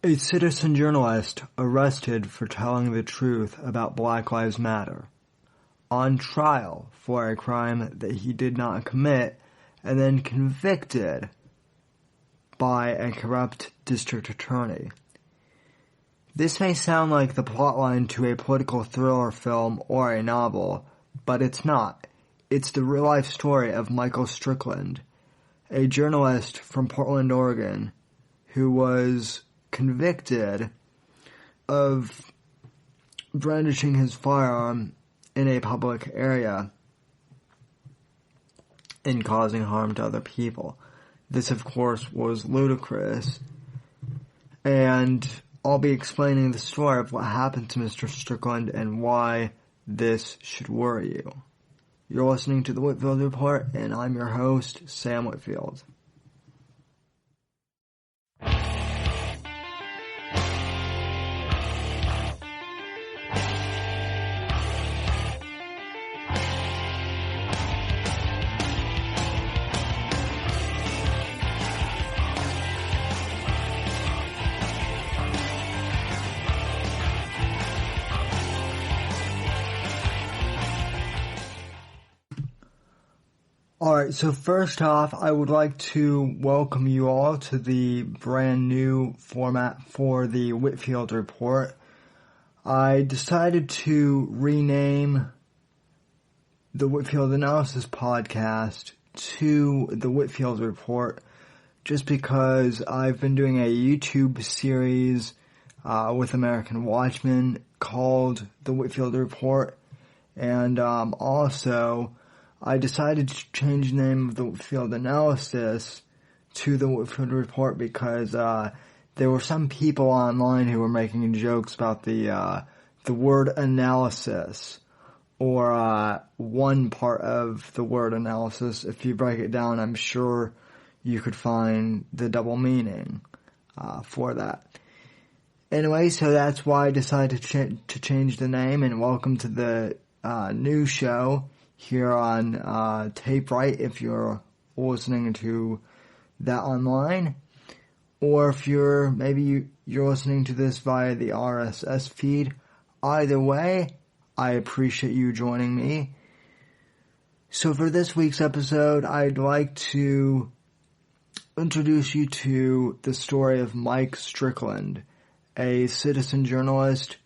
A citizen journalist arrested for telling the truth about Black Lives Matter. On trial for a crime that he did not commit and then convicted by a corrupt district attorney. This may sound like the plotline to a political thriller film or a novel, but it's not. It's the real-life story of Michael Strickland, a journalist from Portland, Oregon, who was convicted of brandishing his firearm in a public area and causing harm to other people. This, of course, was ludicrous, and I'll be explaining the story of what happened to Mr. Strickland and why this should worry you. You're listening to the Whitfield Report, and I'm your host, Sam Whitfield. Alright, so first off, I would like to welcome you all to the brand new format for the Whitfield Report. I decided to rename the Whitfield Analysis Podcast to the Whitfield Report just because I've been doing a YouTube series with American Watchmen called the Whitfield Report, and also I decided to change the name of the Whitfield Analysis to the Whitfield Report because there were some people online who were making jokes about the word analysis, or one part of the word analysis. If you break it down, I'm sure you could find the double meaning for that. Anyway, so that's why I decided to change the name, and welcome to the new show here on Tape Right if you're listening to that online, or if you're listening to this via the RSS feed. Either way, I appreciate you joining me. So for this week's episode, I'd like to introduce you to the story of Mike Strickland, a citizen journalist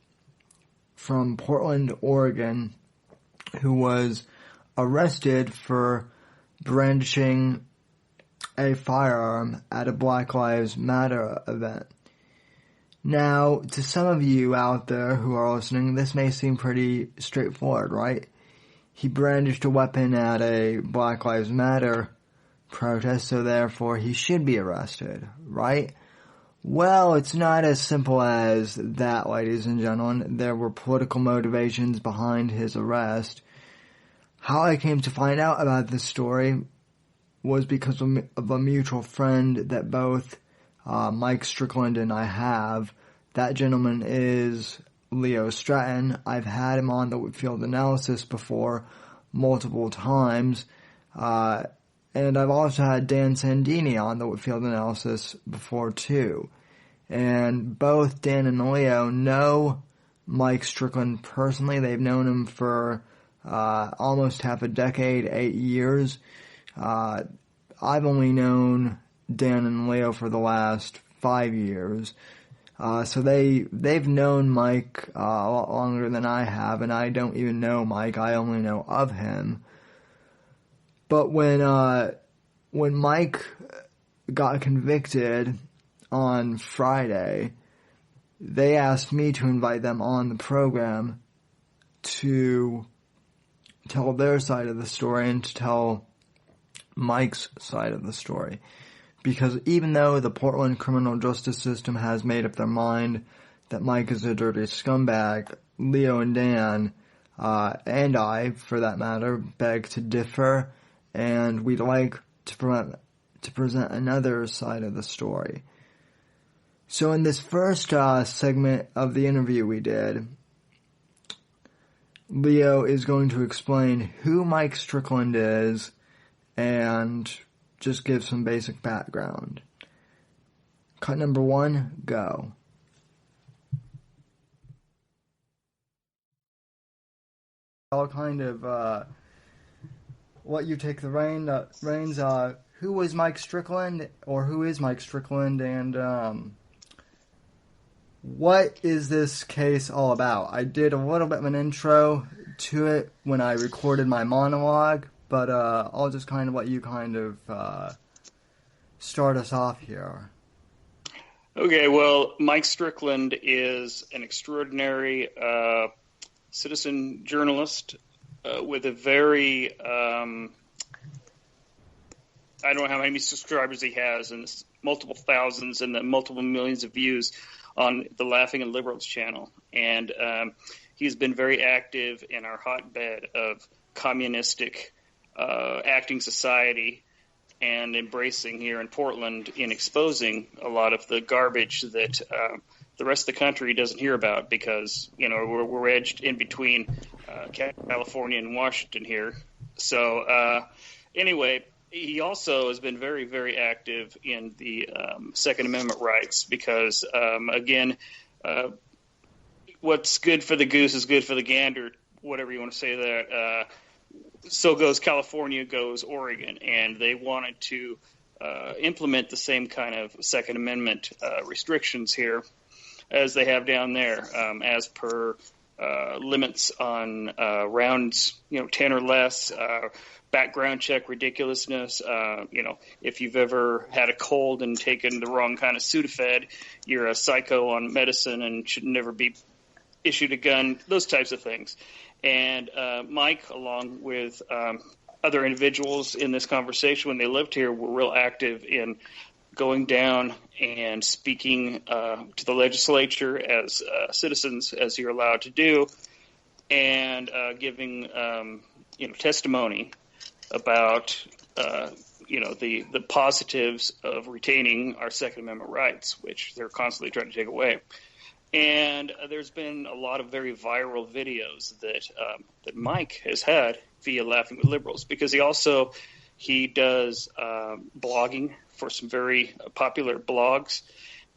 from Portland, Oregon, who was arrested for brandishing a firearm at a Black Lives Matter event. Now, to some of you out there who are listening, this may seem pretty straightforward, right? He brandished a weapon at a Black Lives Matter protest, so therefore he should be arrested, right? Well, it's not as simple as that, ladies and gentlemen. There were political motivations behind his arrest. How I came to find out about this story was because of a mutual friend that both Mike Strickland and I have. That gentleman is Leo Stratton. I've had him on the Whitfield Analysis before multiple times. And I've also had Dan Sandini on the Whitfield Analysis before too. And both Dan and Leo know Mike Strickland personally. They've known him for almost half a decade, 8 years. I've only known Dan and Leo for the last 5 years. So they've known Mike a lot longer than I have, and I don't even know Mike. I only know of him. But when Mike got convicted on Friday, they asked me to invite them on the program to tell their side of the story and to tell Mike's side of the story. Because even though the Portland criminal justice system has made up their mind that Mike is a dirty scumbag, Leo and Dan, and I, for that matter, beg to differ, and we'd like to present another side of the story. So in this first segment of the interview we did, Leo is going to explain who Mike Strickland is and just give some basic background. Cut number 1, go. I'll kind of let you take the reins. Who was Mike Strickland, or who is Mike Strickland, and what is this case all about? I did a little bit of an intro to it when I recorded my monologue, but I'll just kind of let you kind of start us off here. Okay, well, Mike Strickland is an extraordinary citizen journalist with a very, I don't know how many subscribers he has, and multiple thousands and multiple millions of views on the Laughing at Liberals channel. And he's been very active in our hotbed of communistic acting society and embracing here in Portland in exposing a lot of the garbage that the rest of the country doesn't hear about because, you know, we're edged in between California and Washington here. So anyway, he also has been very, very active in the Second Amendment rights because, again, what's good for the goose is good for the gander, whatever you want to say that. So goes California, goes Oregon, and they wanted to implement the same kind of Second Amendment restrictions here as they have down there, as per limits on rounds, 10 or less, background check ridiculousness. If you've ever had a cold and taken the wrong kind of Sudafed, you're a psycho on medicine and should never be issued a gun, those types of things. And Mike, along with other individuals in this conversation when they lived here, were real active in going down and speaking to the legislature as citizens, as you're allowed to do, and giving testimony about the positives of retaining our Second Amendment rights, which they're constantly trying to take away. And there's been a lot of very viral videos that Mike has had via Laughing with Liberals, because he does blogging for some very popular blogs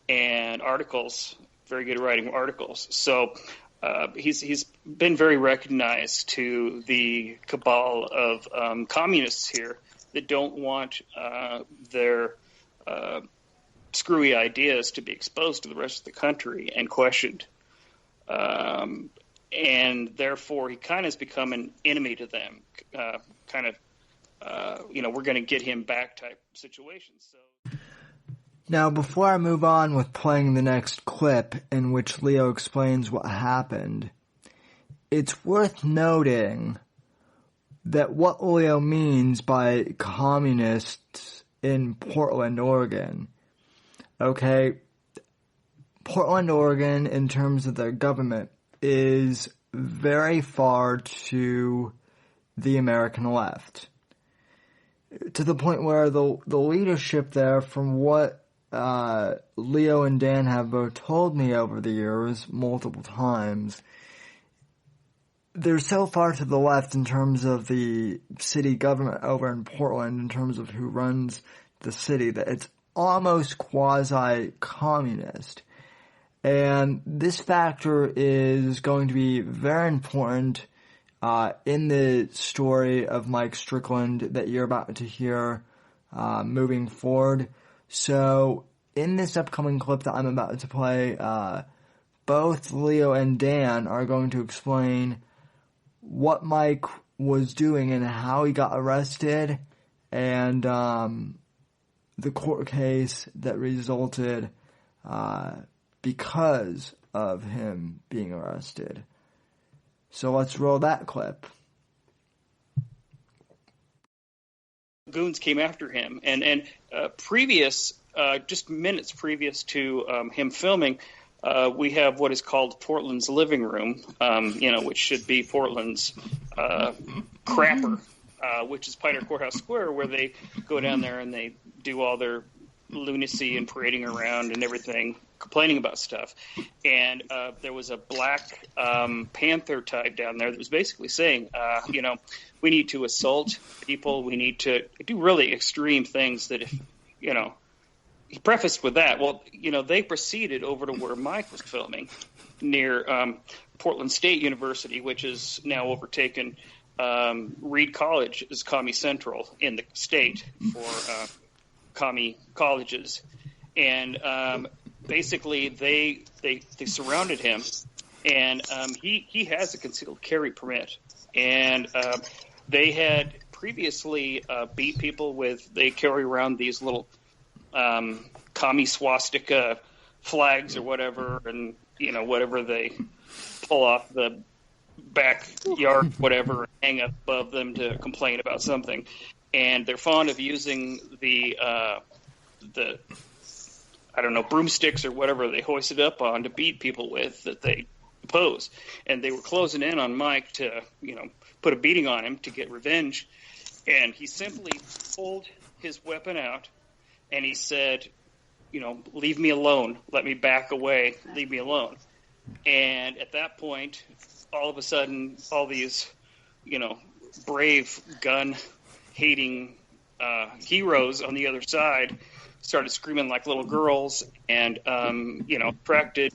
and articles, very good at writing articles. So he's been very recognized to the cabal of communists here that don't want their screwy ideas to be exposed to the rest of the country and questioned. And therefore, he kind of has become an enemy to them, we're going to get him back type situation. So, now, before I move on with playing the next clip in which Leo explains what happened, it's worth noting that what Leo means by communists in Portland, Oregon. Okay, Portland, Oregon, in terms of their government, is very far to the American left. To the point where the leadership there, from what Leo and Dan have both told me over the years multiple times, they're so far to the left in terms of the city government over in Portland, in terms of who runs the city, that it's almost quasi-communist. And this factor is going to be very important in the story of Mike Strickland that you're about to hear moving forward. So in this upcoming clip that I'm about to play, both Leo and Dan are going to explain what Mike was doing and how he got arrested, and the court case that resulted because of him being arrested. So let's roll that clip. Goons came after him, and previous, just minutes previous to him filming, we have what is called Portland's living room, which should be Portland's crapper, which is Pioneer Courthouse Square, where they go down there and they do all their lunacy and parading around and everything, complaining about stuff. And there was a Black Panther type down there that was basically saying, we need to assault people. We need to do really extreme things that if, he prefaced with that. Well, they proceeded over to where Mike was filming near Portland State University, which is now overtaken Reed College as Commie Central in the state for commie colleges. And basically they surrounded him, and he has a concealed carry permit. And they had previously beat people with, they carry around these little commie swastika flags or whatever, and whatever they pull off the backyard, whatever, and hang up above them to complain about something. And they're fond of using the I don't know, broomsticks or whatever they hoisted up on to beat people with that they oppose. And they were closing in on Mike to, put a beating on him to get revenge. And he simply pulled his weapon out and he said, leave me alone. Let me back away. Leave me alone. And at that point, all of a sudden, all these, brave gun-hating heroes on the other side started screaming like little girls and, attracted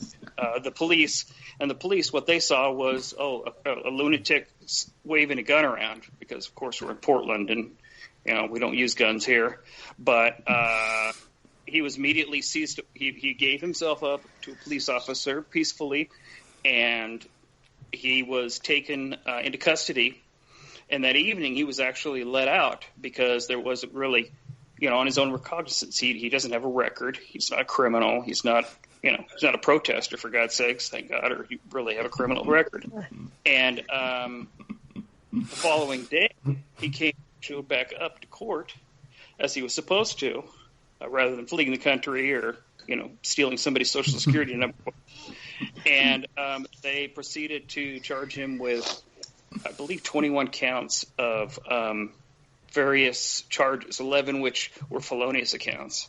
the police. And the police, what they saw was, a lunatic waving a gun around, because, of course, we're in Portland and, we don't use guns here. But he was immediately seized. He gave himself up to a police officer peacefully, and he was taken into custody. And that evening, he was actually let out because there wasn't really, on his own recognizance, he doesn't have a record. He's not a criminal. He's not, he's not a protester, for God's sakes, thank God, or he really have a criminal record. And the following day, he showed back up to court as he was supposed to, rather than fleeing the country or, stealing somebody's Social Security number. And they proceeded to charge him with, I believe, 21 counts of various charges, 11 which were felonious accounts.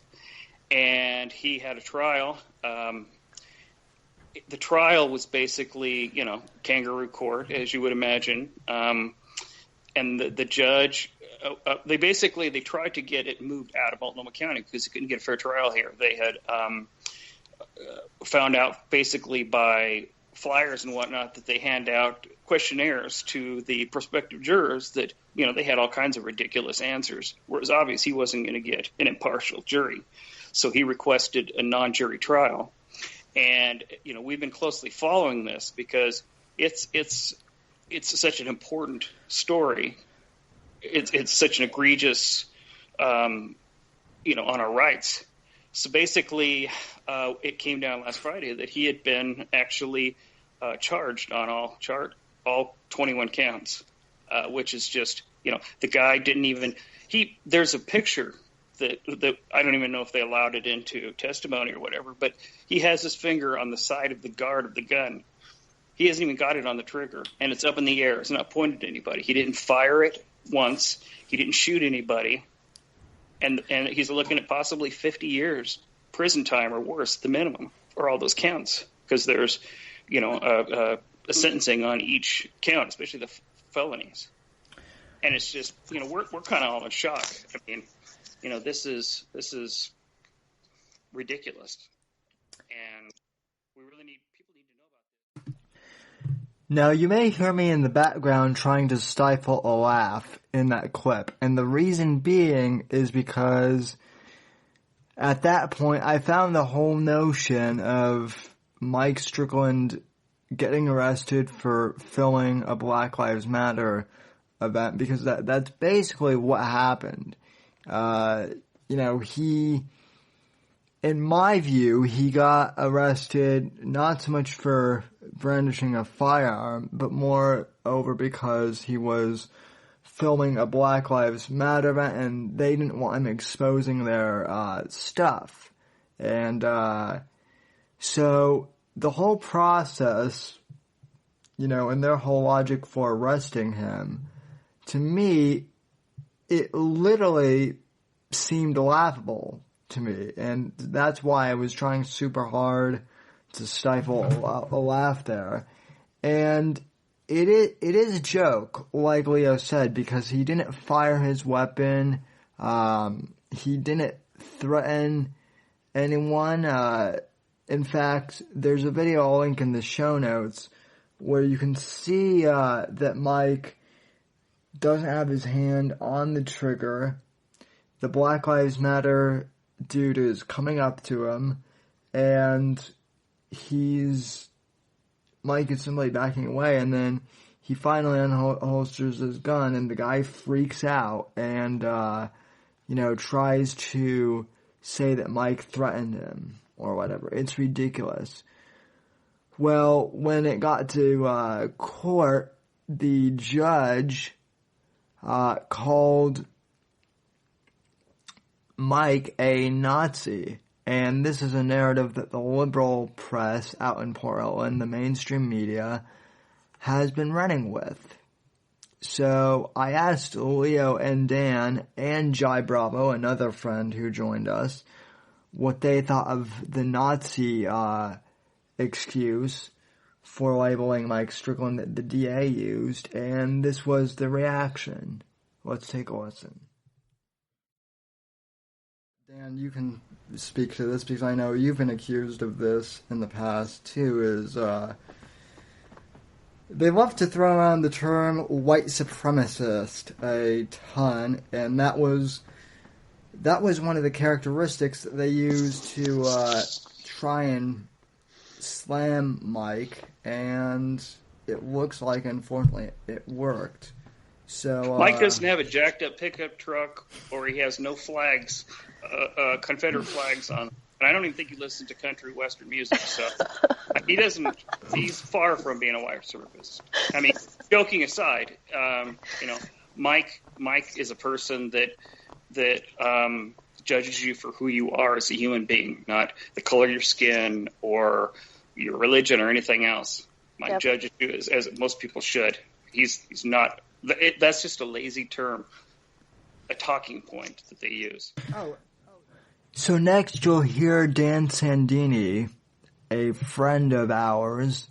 And he had a trial. The trial was basically, kangaroo court, as you would imagine. And the judge, they tried to get it moved out of Multnomah County because he couldn't get a fair trial here. They had found out basically by flyers and whatnot that they hand out questionnaires to the prospective jurors that, they had all kinds of ridiculous answers, whereas obvious he wasn't going to get an impartial jury. So he requested a non-jury trial. And, we've been closely following this because it's such an important story. It's such an egregious, on our rights. So basically, it came down last Friday that he had been actually charged on all 21 counts, which is just, the guy didn't even there's a picture that I don't even know if they allowed it into testimony or whatever, but he has his finger on the side of the guard of the gun. He hasn't even got it on the trigger, and it's up in the air. It's not pointed at anybody. He didn't fire it once. He didn't shoot anybody. And he's looking at possibly 50 years prison time or worse, the minimum, for all those counts, because there's, a sentencing on each count, especially the felonies. And it's just, we're kind of all in shock. I mean, this is ridiculous, and people need to know about this. Now, you may hear me in the background trying to stifle a laugh in that clip, and the reason being is because at that point I found the whole notion of Mike Strickland getting arrested for filming a Black Lives Matter event, because that's basically what happened. He, in my view, he got arrested not so much for brandishing a firearm, but more over because he was filming a Black Lives Matter event and they didn't want him exposing their stuff. And so the whole process, and their whole logic for arresting him, to me, it literally seemed laughable to me, and that's why I was trying super hard to stifle a laugh there. And it is a joke, like Leo said, because he didn't fire his weapon, he didn't threaten anyone. In fact, there's a video I'll link in the show notes where you can see that Mike doesn't have his hand on the trigger. The Black Lives Matter dude is coming up to him, and Mike is simply backing away, and then he finally unholsters his gun, and the guy freaks out and, tries to say that Mike threatened him or whatever. It's ridiculous. Well, when it got to court, the judge called Mike a Nazi. And this is a narrative that the liberal press out in Portland, the mainstream media, has been running with. So I asked Leo and Dan and Jai Bravo, another friend who joined us, what they thought of the Nazi excuse for labeling Mike Strickland that the DA used, and this was the reaction. Let's take a listen. Dan, you can speak to this because I know you've been accused of this in the past too, is they love to throw around the term white supremacist a ton, and that was one of the characteristics that they used to try and slam Mike, and it looks like, unfortunately, it worked. So Mike doesn't have a jacked up pickup truck, or he has no flags, Confederate flags on. And I don't even think he listens to country western music. So he's far from being a white supremacist. I mean, joking aside, Mike is a person that judges you for who you are as a human being, not the color of your skin or your religion or anything else. Mike judges you as most people should. He's not. That's just a lazy term, a talking point that they use. So next you'll hear Dan Sandini, a friend of ours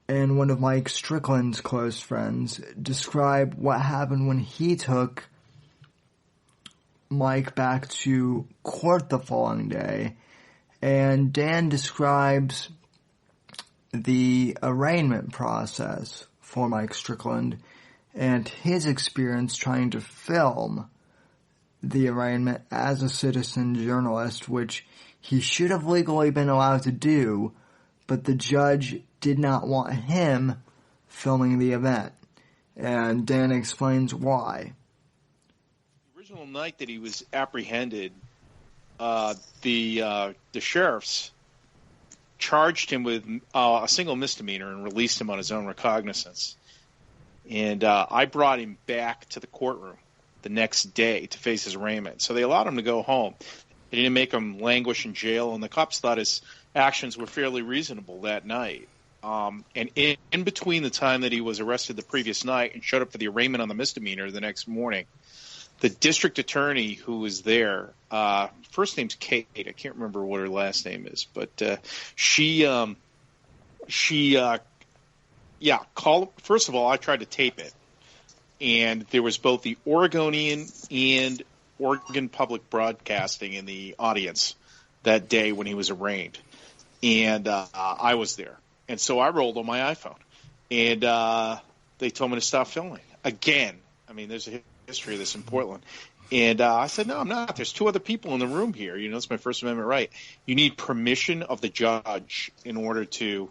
and one of Mike Strickland's close friends, describe what happened when he took Mike back to court the following day. And Dan describes the arraignment process for Mike Strickland and his experience trying to film the arraignment as a citizen journalist, which he should have legally been allowed to do, but the judge did not want him filming the event. And Dan explains why. The original night that he was apprehended, the sheriffs charged him with a single misdemeanor and released him on his own recognizance. And I brought him back to the courtroom the next day to face his arraignment. So they allowed him to go home. They didn't make him languish in jail, and the cops thought his actions were fairly reasonable that night. And in between the time that he was arrested the previous night and showed up for the arraignment on the misdemeanor the next morning, the district attorney who was there, first name's Kate, I can't remember what her last name is, but she called. First of all, I tried to tape it, and there was both the Oregonian and Oregon Public Broadcasting in the audience that day when he was arraigned, and I was there, and so I rolled on my iPhone, and they told me to stop filming again. I mean, there's a history of this in Portland, and I said, no, I'm not. There's two other people in the room here. It's my First Amendment right. You need permission of the judge in order to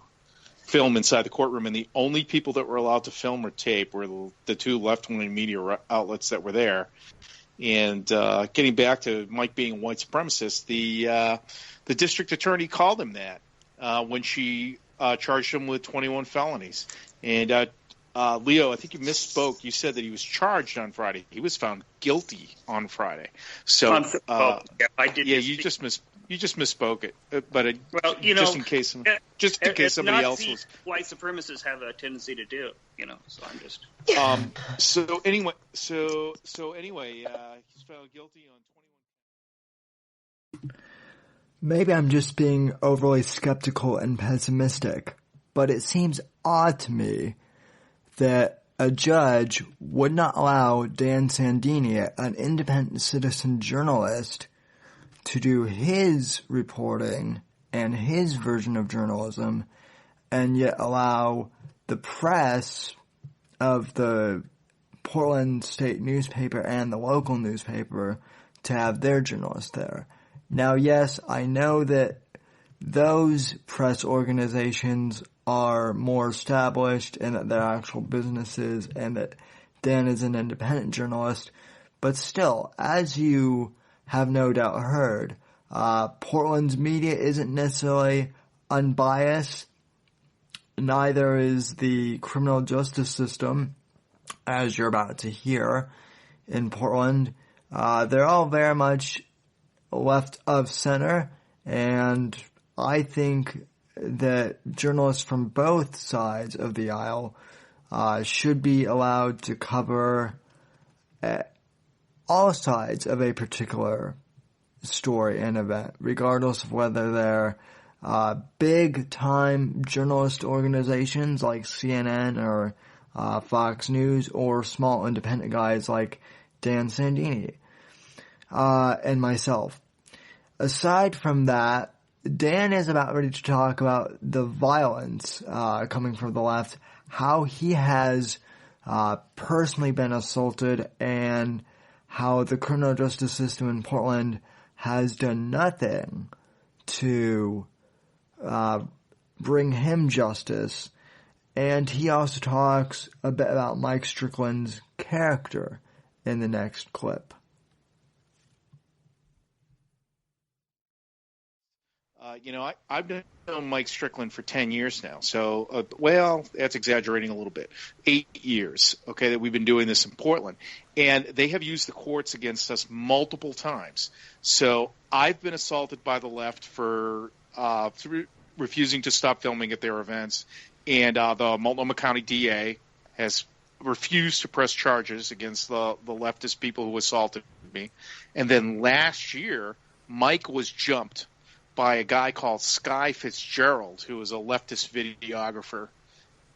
film inside the courtroom, and the only people that were allowed to film or tape were the two left-wing media outlets that were there. And getting back to Mike being a white supremacist, the district attorney called him that when she charged him with 21 felonies. And Leo, I think you misspoke. You said that he was charged on Friday. He was found guilty on Friday. So I did. Yeah, you just misspoke it. But just in case somebody else was. White supremacists have a tendency to do. So I'm just. So anyway, he's found guilty on 21. Maybe I'm just being overly skeptical and pessimistic, but it seems odd to me that a judge would not allow Dan Sandini, an independent citizen journalist, to do his reporting and his version of journalism, and yet allow the press of the Portland State newspaper and the local newspaper to have their journalists there. Now, yes, I know that those press organizations are more established and that they're actual businesses and that Dan is an independent journalist, but still, as you have no doubt heard, Portland's media isn't necessarily unbiased. Neither is the criminal justice system, as you're about to hear in Portland. They're all very much left of center, and I think that journalists from both sides of the aisle should be allowed to cover all sides of a particular story and event, regardless of whether they're big-time journalist organizations like CNN or Fox News, or small independent guys like Dan Sandini and myself. Aside from that, Dan is about ready to talk about the violence coming from the left, how he has personally been assaulted, and how the criminal justice system in Portland has done nothing to bring him justice. And he also talks a bit about Mike Strickland's character in the next clip. I've known Mike Strickland for 10 years now. So, well, that's exaggerating a little bit. 8 years, okay, that we've been doing this in Portland. And they have used the courts against us multiple times. So I've been assaulted by the left for refusing to stop filming at their events. And the Multnomah County DA has refused to press charges against the leftist people who assaulted me. And then last year, Mike was jumped by a guy called Sky Fitzgerald, who is a leftist videographer.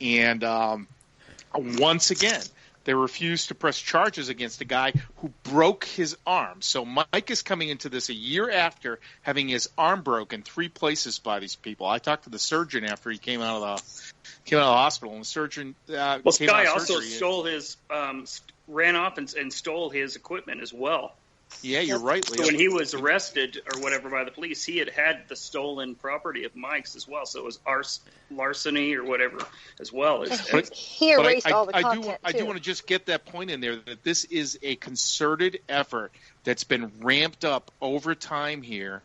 And once again, they refused to press charges against a guy who broke his arm. So Mike is coming into this a year after having his arm broken 3 places by these people. I talked to the surgeon after he came out of the hospital, and the surgeon Sky also stole his ran off and stole his equipment as well. Yeah, you're right, Leo. So when he was arrested or whatever by the police, he had the stolen property of Mike's as well. So it was larceny or whatever as well. He erased all the content, I do want to just get that point in there, that this is a concerted effort that's been ramped up over time here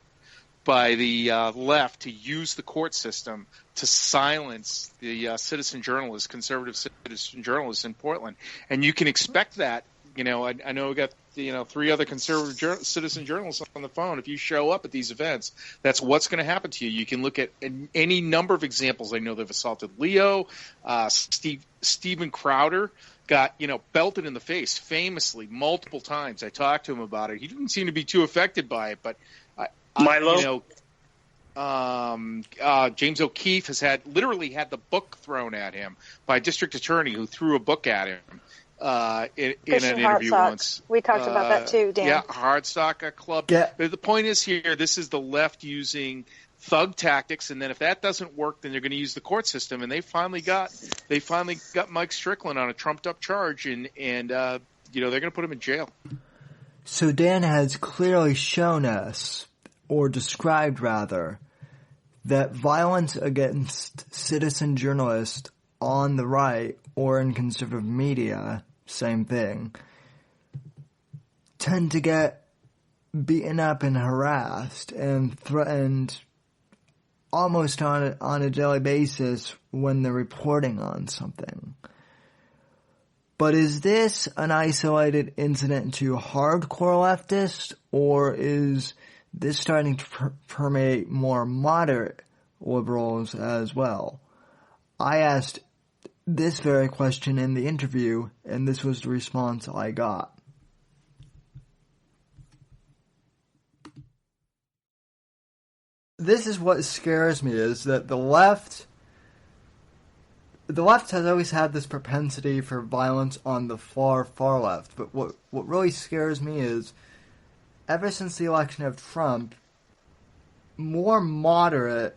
by the left to use the court system to silence the citizen journalists, conservative citizen journalists in Portland. And you can expect that. I know we got 3 other conservative citizen journalists on the phone. If you show up at these events, that's what's going to happen to you. You can look at any number of examples. I know they've assaulted Leo. Steven Crowder got belted in the face famously multiple times. I talked to him about it. He didn't seem to be too affected by it, but Milo. James O'Keefe has literally had the book thrown at him by a district attorney who threw a book at him. In an interview once. We talked about that too, Dan. Yeah, Hardstock Club. Yeah. But the point is here, this is the left using thug tactics, and then if that doesn't work, then they're going to use the court system. And they finally got Mike Strickland on a trumped up charge, and they're going to put him in jail. So Dan has clearly shown us, or described rather, that violence against citizen journalists on the right or in conservative media, same thing, tend to get beaten up and harassed and threatened almost on a daily basis when they're reporting on something. But is this an isolated incident to hardcore leftists, or is this starting to permeate more moderate liberals as well? I asked this very question in the interview, and this was the response I got. This is what scares me, is that the left has always had this propensity for violence on the far left, but what really scares me is, ever since the election of Trump, more moderate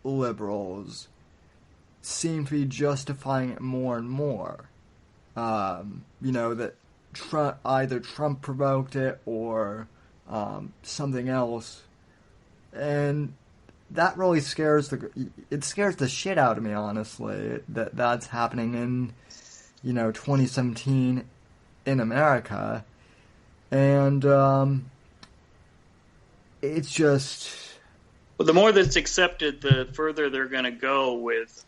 liberals seem to be justifying it more and more. That either Trump provoked it or something else. And that really scares the shit out of me, honestly, that's happening in, 2017 in America. And it's just... Well, the more that's accepted, the further they're going to go with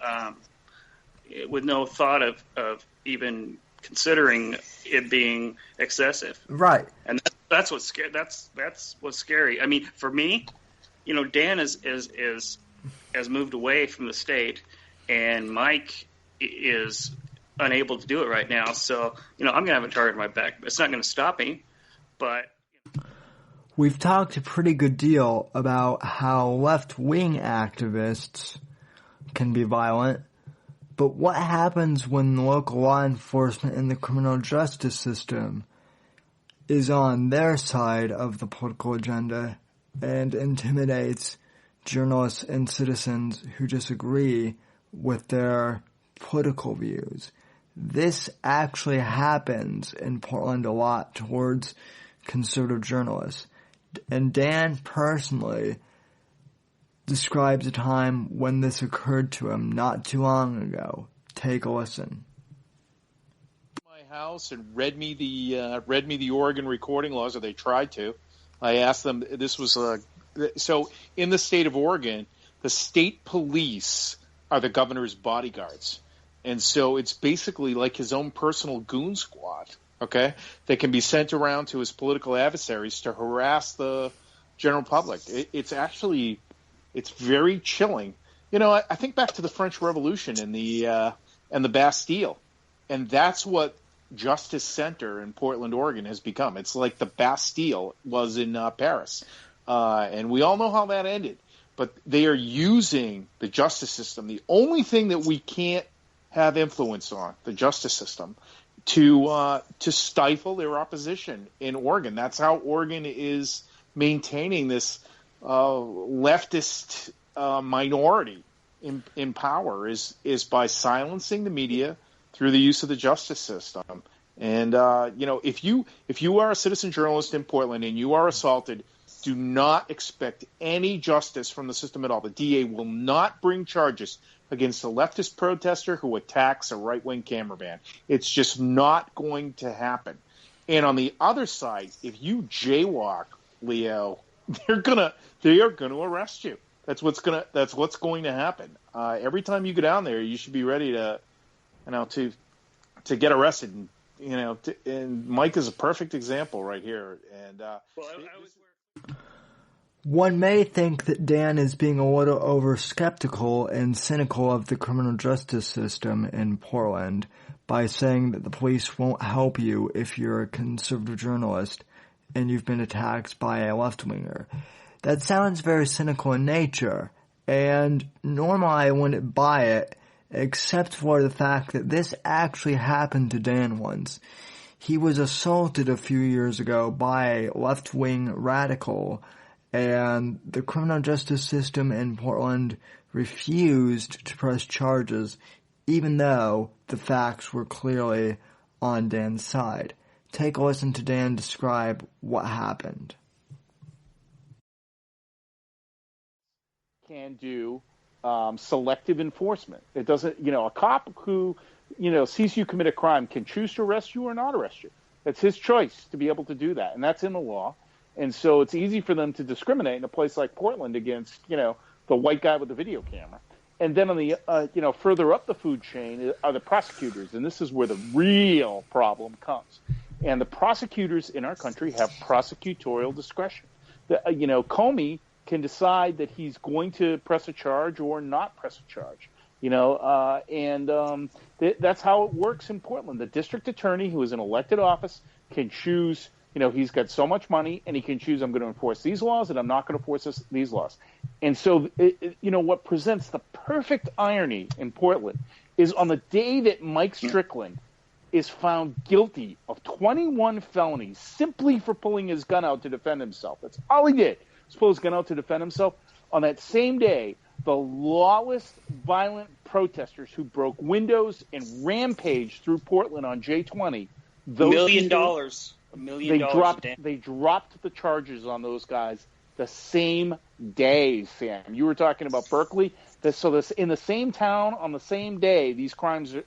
no thought of even considering it being excessive. Right. And that's what's scary. That's what's scary. I mean, for me, Dan has moved away from the state, and Mike is unable to do it right now. So, I'm going to have a target on my back. It's not going to stop me, but... We've talked a pretty good deal about how left-wing activists can be violent, but what happens when local law enforcement and the criminal justice system is on their side of the political agenda and intimidates journalists and citizens who disagree with their political views? This actually happens in Portland a lot towards conservative journalists. And Dan personally describes a time when this occurred to him not too long ago. Take a listen. My house and read me the Oregon recording laws, or they tried to. I asked them. This was so in the state of Oregon, the state police are the governor's bodyguards, and so it's basically like his own personal goon squad. Okay, they can be sent around to his political adversaries to harass the general public. It's very chilling. I think back to the French Revolution and the Bastille, and that's what Justice Center in Portland, Oregon has become. It's like the Bastille was in Paris, and we all know how that ended. But they are using the justice system, the only thing that we can't have influence on, the justice system, to stifle their opposition in Oregon. That's how Oregon is maintaining this leftist minority in power is by silencing the media through the use of the justice system. And if you are a citizen journalist in Portland and you are assaulted, do not expect any justice from the system at all. The DA will not bring charges against a leftist protester who attacks a right-wing cameraman. It's just not going to happen. And on the other side, if you jaywalk, Leo, they are gonna arrest you. That's what's going to happen. Every time you go down there, you should be ready to get arrested. And Mike is a perfect example right here. And one may think that Dan is being a little over-skeptical and cynical of the criminal justice system in Portland by saying that the police won't help you if you're a conservative journalist and you've been attacked by a left-winger. That sounds very cynical in nature, and normally I wouldn't buy it, except for the fact that this actually happened to Dan once. He was assaulted a few years ago by a left-wing radical, and the criminal justice system in Portland refused to press charges, even though the facts were clearly on Dan's side. Take a listen to Dan describe what happened. Can do selective enforcement. It doesn't, a cop who, sees you commit a crime can choose to arrest you or not arrest you. It's his choice to be able to do that, and that's in the law. And so it's easy for them to discriminate in a place like Portland against, the white guy with the video camera. And then on the, further up the food chain are the prosecutors, and this is where the real problem comes. And the prosecutors in our country have prosecutorial discretion. Comey can decide that he's going to press a charge or not press a charge. That's how it works in Portland. The district attorney, who is an elected office, can choose. He's got so much money, and he can choose, I'm going to enforce these laws, and I'm not going to enforce these laws. And so, what presents the perfect irony in Portland is on the day that Mike Strickland is found guilty of 21 felonies simply for pulling his gun out to defend himself. That's all he did, was pull his gun out to defend himself. On that same day, the lawless, violent protesters who broke windows and rampaged through Portland on J20. $1 million. $1 million. They dropped the charges on those guys the same day, Sam. You were talking about Berkeley. In the same town on the same day, these crimes, on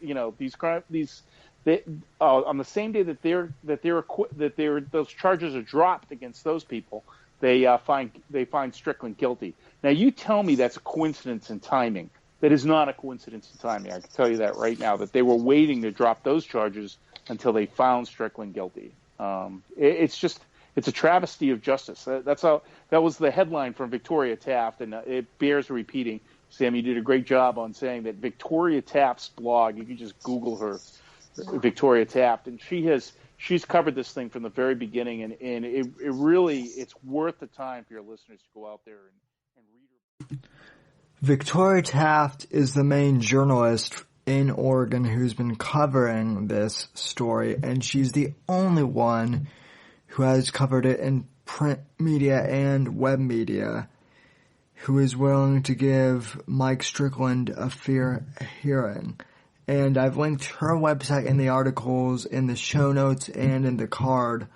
the same day that those charges are dropped against those people, they find Strickland guilty. Now, you tell me that's a coincidence in timing. That is not a coincidence in timing. I can tell you that right now, that they were waiting to drop those charges until they found Strickland guilty. It's a travesty of justice. That was the headline from Victoria Taft, and it bears repeating. Sam, you did a great job on saying that Victoria Taft's blog, you can just Google her, Victoria Taft, and she's covered this thing from the very beginning, and it really, it's worth the time for your listeners to go out there and read her. Victoria Taft is the main journalist in Oregon who's been covering this story, and she's the only one who has covered it in print media and web media, who is willing to give Mike Strickland a fair hearing. And I've linked her website in the articles, in the show notes, and in the card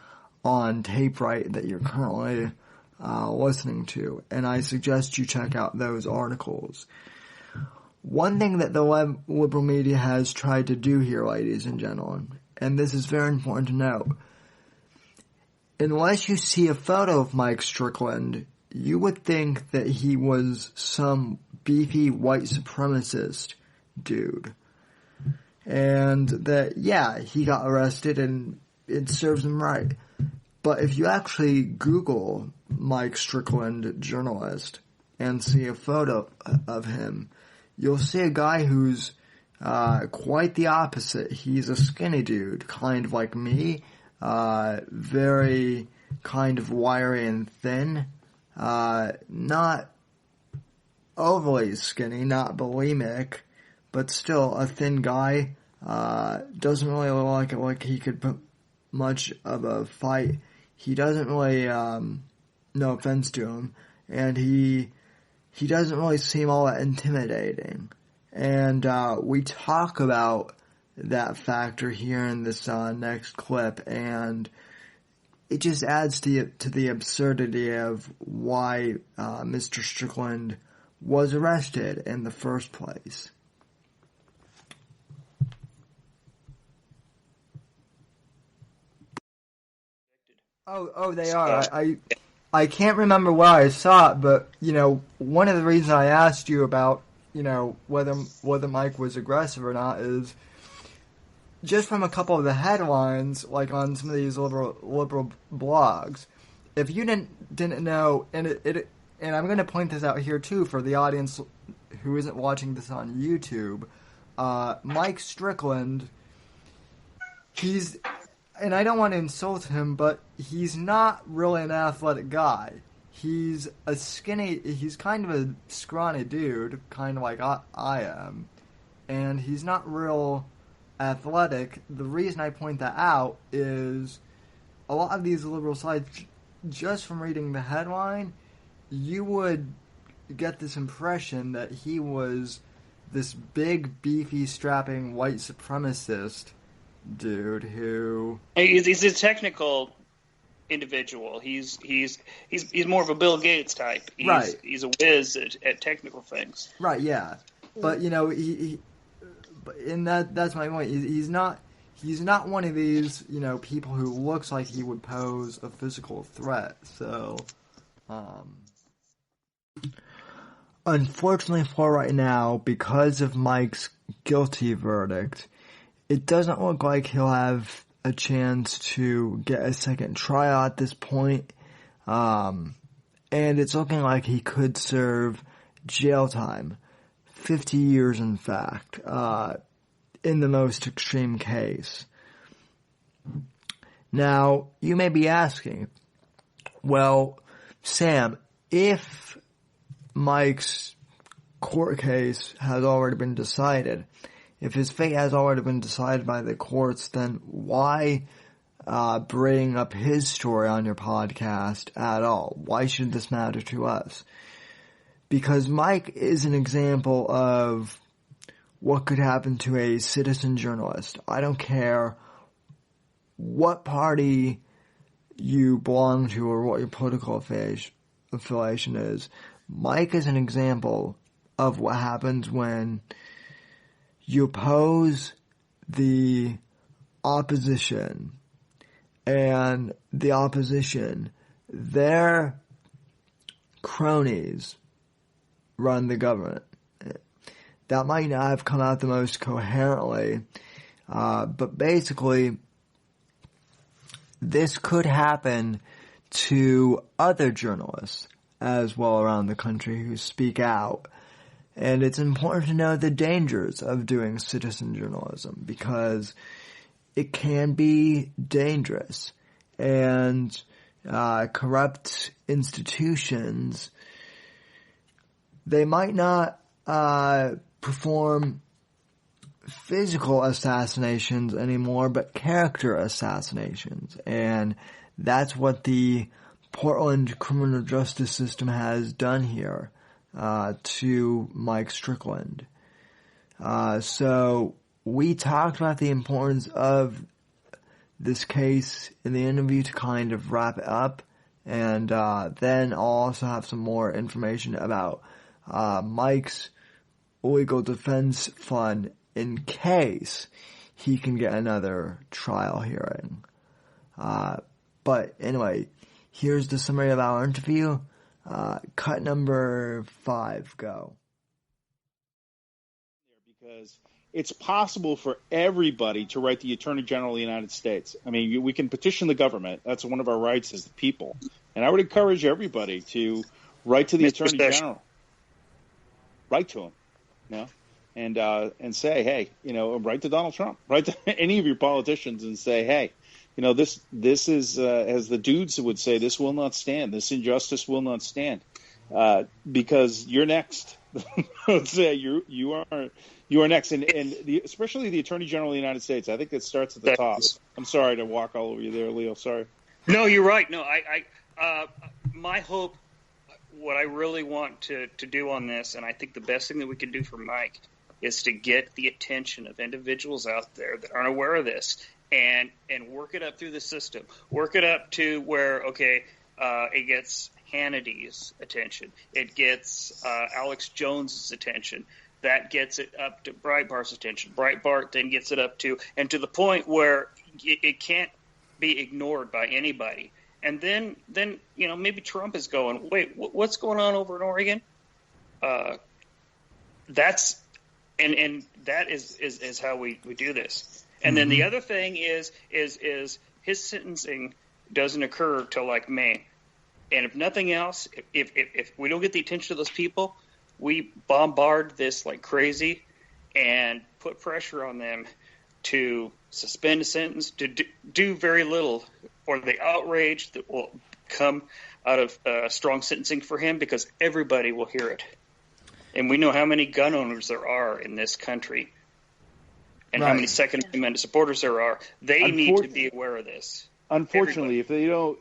on TapeWrite that you're currently listening to. And I suggest you check out those articles. One thing that the liberal media has tried to do here, ladies and gentlemen, and this is very important to note, unless you see a photo of Mike Strickland, you would think that he was some beefy white supremacist dude. And that, yeah, he got arrested and it serves him right. But if you actually Google Mike Strickland journalist and see a photo of him, you'll see a guy who's quite the opposite. He's a skinny dude, kind of like me, very kind of wiry and thin, not overly skinny, not bulimic, but still a thin guy. Doesn't really look like he could put much of a fight. He doesn't really, no offense to him, and he doesn't really seem all that intimidating. And we talk about that factor here in this next clip, and it just adds to the absurdity of why Mr. Strickland was arrested in the first place. Oh, they are. I can't remember where I saw it, but, one of the reasons I asked you about, whether Mike was aggressive or not is just from a couple of the headlines, like on some of these liberal blogs. If you didn't know, and I'm going to point this out here too for the audience who isn't watching this on YouTube, Mike Strickland, and I don't want to insult him, but he's not really an athletic guy. He's kind of a scrawny dude, kind of like I am, and he's not real athletic. The reason I point that out is a lot of these liberal sites, just from reading the headline, you would get this impression that he was this big, beefy, strapping white supremacist dude who... He's a technical individual. He's more of a Bill Gates type. He's a whiz at technical things. Right, yeah. But, that's my point. He's not one of these, people who looks like he would pose a physical threat. So, unfortunately for right now, because of Mike's guilty verdict, it doesn't look like he'll have a chance to get a second trial at this point. And it's looking like he could serve jail time. 50 years, in fact, in the most extreme case. Now, you may be asking, well, Sam, if Mike's court case has already been decided, if his fate has already been decided by the courts, then why bring up his story on your podcast at all? Why should this matter to us? Because Mike is an example of what could happen to a citizen journalist. I don't care what party you belong to or what your political affiliation is. Mike is an example of what happens when you oppose the opposition, and the opposition, their cronies run the government. That might not have come out the most coherently, but basically, this could happen to other journalists as well around the country who speak out. And it's important to know the dangers of doing citizen journalism, because it can be dangerous. And corrupt institutions, they might not perform physical assassinations anymore, but character assassinations. And that's what the Portland criminal justice system has done here to Mike Strickland. So we talked about the importance of this case in the interview to kind of wrap it up, and then I'll also have some more information about Mike's legal defense fund in case he can get another trial hearing. But anyway, here's the summary of our interview. Cut number 5, go. Because it's possible for everybody to write the Attorney General of the United States. I mean, we can petition the government. That's one of our rights as the people. And I would encourage everybody to write to the Attorney General. Write to him, and say, hey, write to Donald Trump. Write to any of your politicians and say, hey, this is, as the dudes would say, this will not stand. This injustice will not stand, because you're next. Let's say you are next, and especially the Attorney General of the United States. I think that starts at the top. I'm sorry to walk all over you there, Leo. Sorry. No, you're right. No, my hope, what I really want to do on this, and I think the best thing that we can do for Mike is to get the attention of individuals out there that aren't aware of this, and work it up through the system. Work it up to where, it gets Hannity's attention. It gets Alex Jones's attention. That gets it up to Breitbart's attention. Breitbart then gets it up to the point where it can't be ignored by anybody. And then maybe Trump is going, wait, what's going on over in Oregon? That's and that is how we do this. And then the other thing is his sentencing doesn't occur till like May. And if nothing else, if we don't get the attention of those people, we bombard this like crazy and put pressure on them to suspend a sentence, to do very little, or the outrage that will come out of strong sentencing for him, because everybody will hear it. And we know how many gun owners there are in this country, and how many Second Amendment supporters there are. They need to be aware of this. Unfortunately, if they don't,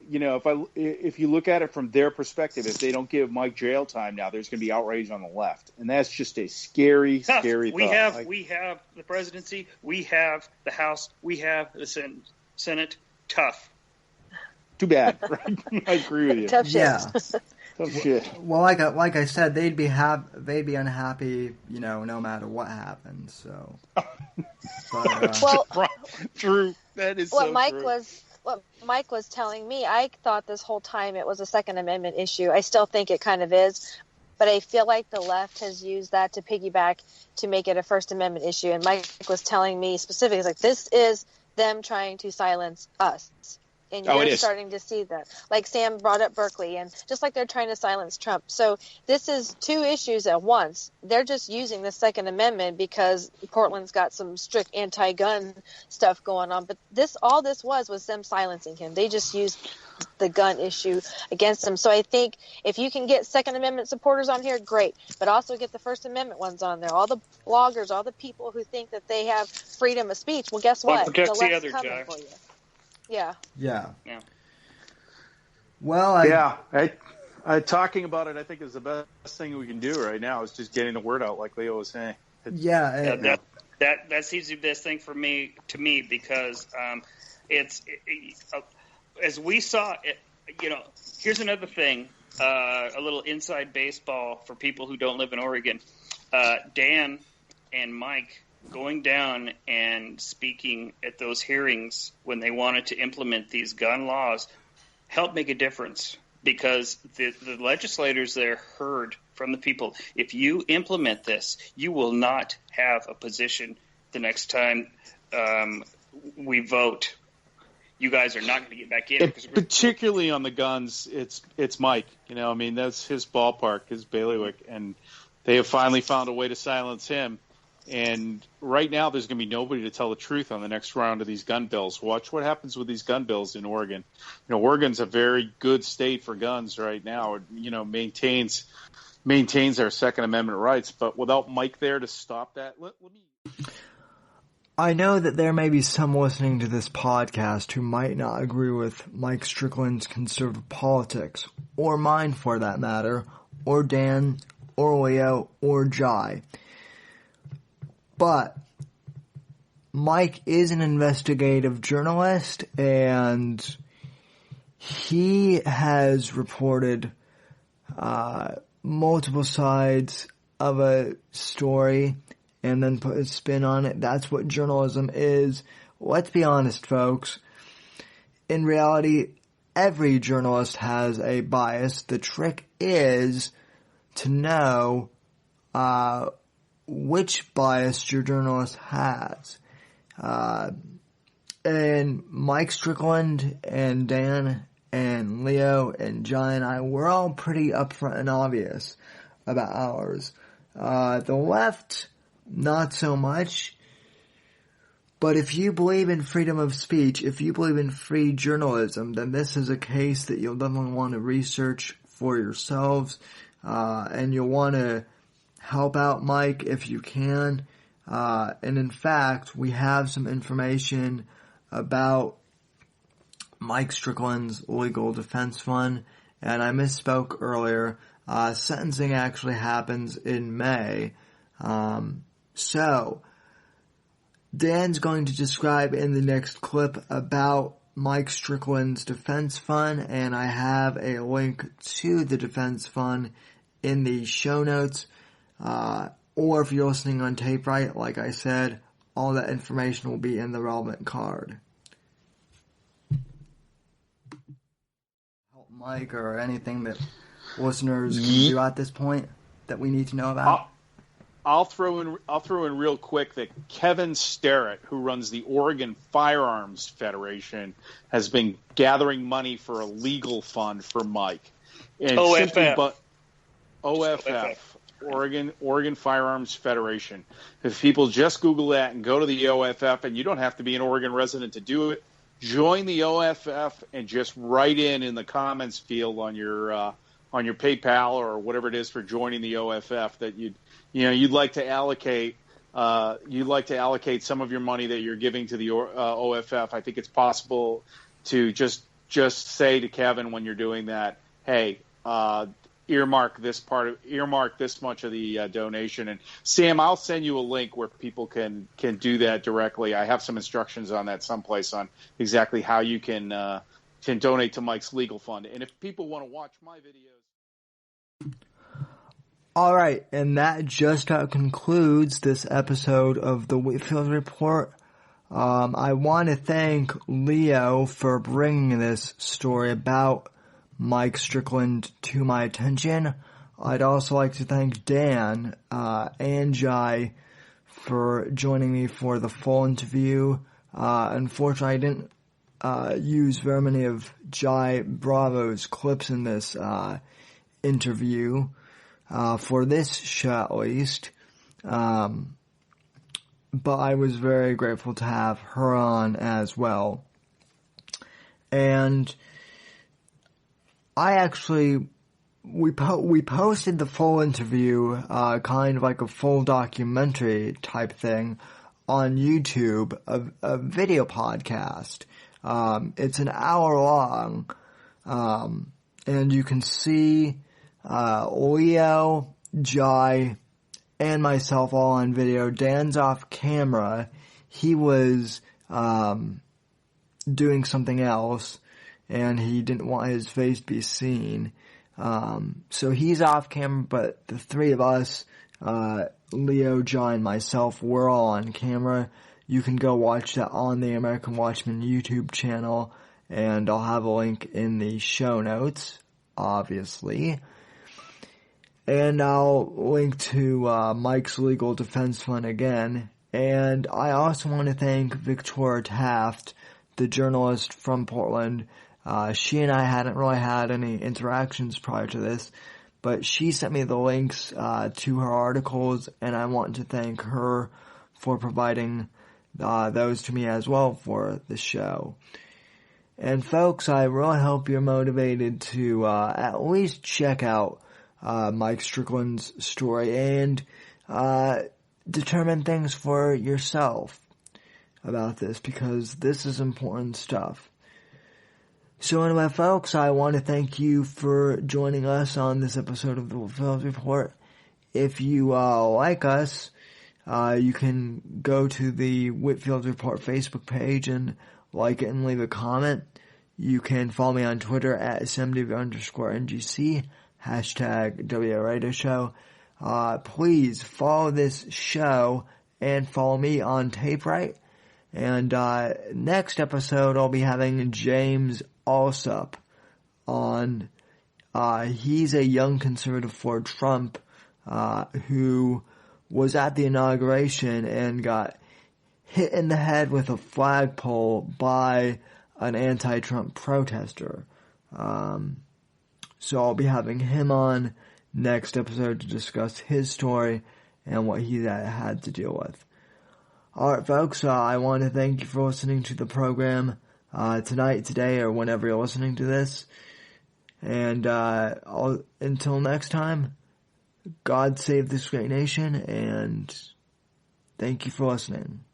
if you look at it from their perspective, if they don't give Mike jail time now, there's going to be outrage on the left, and that's just a scary thought. We have the presidency, we have the House, we have the Senate. Tough. Too bad. Right? I agree with you. Tough shit. Yeah. Tough shit. Well, like I said, they'd be unhappy, no matter what happens. So, but, true. That is what so Mike true. What Mike was telling me, I thought this whole time it was a Second Amendment issue. I still think it kind of is, but I feel like the left has used that to piggyback to make it a First Amendment issue. And Mike was telling me specifically, like, this is them trying to silence us. And you're starting to see that. Like Sam brought up Berkeley, and just like they're trying to silence Trump. So this is two issues at once. They're just using the Second Amendment because Portland's got some strict anti-gun stuff going on. But all this was them silencing him. They just used the gun issue against him. So I think if you can get Second Amendment supporters on here, great. But also get the First Amendment ones on there. All the bloggers, all the people who think that they have freedom of speech. Well, guess what? The left's coming for you. Yeah. Well, talking about it, I think, is the best thing we can do right now, is just getting the word out, like Leo was saying. That seems to be the best thing to me, because as we saw it. Here's another thing, a little inside baseball for people who don't live in Oregon. Dan and Mike going down and speaking at those hearings when they wanted to implement these gun laws helped make a difference, because the legislators there heard from the people, if you implement this, you will not have a position the next time we vote. You guys are not going to get back in. Particularly on the guns, it's Mike. That's his ballpark, his bailiwick, and they have finally found a way to silence him. And right now, there's going to be nobody to tell the truth on the next round of these gun bills. Watch what happens with these gun bills in Oregon. Oregon's a very good state for guns right now. Maintains our Second Amendment rights, but without Mike there to stop that, let me. I know that there may be some listening to this podcast who might not agree with Mike Strickland's conservative politics, or mine for that matter, or Dan, or Leo, or Jai. But Mike is an investigative journalist, and he has reported multiple sides of a story and then put a spin on it. That's what journalism is. Let's be honest, folks. In reality, every journalist has a bias. The trick is to know which bias your journalist has. And Mike Strickland and Dan and Leo and Jai and I, we're all pretty upfront and obvious about ours. The left, not so much. But if you believe in freedom of speech, if you believe in free journalism, then this is a case that you'll definitely want to research for yourselves. And you'll want to help out Mike if you can. And in fact, we have some information about Mike Strickland's legal defense fund. And I misspoke earlier. Sentencing actually happens in May. So, Dan's going to describe in the next clip about Mike Strickland's defense fund, and I have a link to the defense fund in the show notes. Or if you're listening on tape right, like I said, all that information will be in the relevant card. Help Mike or anything that listeners can do at this point that we need to know about? I'll throw in real quick that Kevin Starrett, who runs the Oregon Firearms Federation, has been gathering money for a legal fund for Mike. And OFF, Oregon Firearms Federation. If people just Google that and go to the OFF, and you don't have to be an Oregon resident to do it, join the OFF and just write in the comments field on your PayPal or whatever it is for joining the OFF that you'd like to allocate some of your money that you're giving to the OFF. I think it's possible to just say to Kevin when you're doing that, hey, earmark this much of the donation. And Sam, I'll send you a link where people can do that directly. I have some instructions on that someplace on exactly how you can donate to Mike's legal fund. And if people want to watch my videos. All right, and that just concludes this episode of the Whitfield Report. I want to thank Leo for bringing this story about Mike Strickland to my attention. I'd also like to thank Dan and Jai for joining me for the full interview. Unfortunately, I didn't use very many of Jai Bravo's clips in this interview. For this show at least. But I was very grateful to have her on as well. And we posted the full interview, kind of like a full documentary type thing on YouTube, a video podcast. It's an hour long, and you can see Leo, Jai, and myself all on video. Dan's off camera. He was doing something else, and he didn't want his face to be seen. So he's off camera, but the three of us, Leo, John, myself, we're all on camera. You can go watch that on the American Watchman YouTube channel, and I'll have a link in the show notes, obviously. And I'll link to Mike's Legal Defense Fund again. And I also want to thank Victoria Taft, the journalist from Portland. She and I hadn't really had any interactions prior to this, but she sent me the links to her articles, and I want to thank her for providing those to me as well for the show. And folks, I really hope you're motivated to at least check out Mike Strickland's story and determine things for yourself about this, because this is important stuff. So anyway, folks, I want to thank you for joining us on this episode of the Whitfield Report. If you like us, you can go to the Whitfield Report Facebook page and like it and leave a comment. You can follow me on Twitter at smw_NGC, hashtag WRadio Show. Please follow this show and follow me on Tape Right. And next episode, I'll be having James Alsup on. He's a young conservative for Trump who was at the inauguration and got hit in the head with a flagpole by an anti-Trump protester. So I'll be having him on next episode to discuss his story and what he had to deal with. Alright folks, I want to thank you for listening to the program tonight, today, or whenever you're listening to this. And until next time, God save this great nation, and thank you for listening.